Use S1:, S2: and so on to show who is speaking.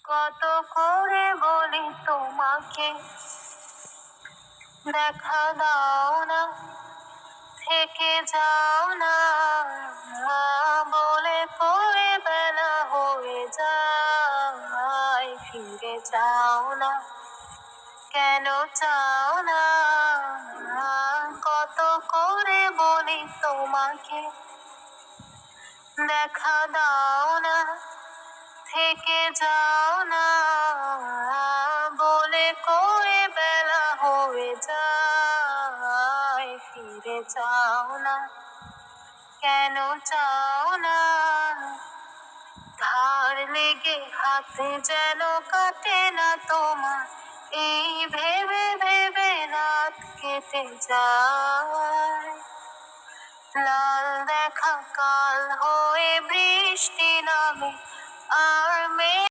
S1: কত করে বলি তোমাকে দেখা দাও না, থেকে যাও না, বলে কয়ে বেলা হয়ে যায়, ফিরে যাও না, কেন চাও না? কত করে বলি তোমাকে দেখা দাও না, থেকে যাও না, বলে কয়ে বেলা হয়ে যায়, ফিরে যাও না, কেন চাও না? ধার লেগে হাতে যেন কাটে না তোমার, এই ভেবে ভেবে রাত কেটে যায়। লাল দেখা কাল হয়ে বৃষ্টি নামে আর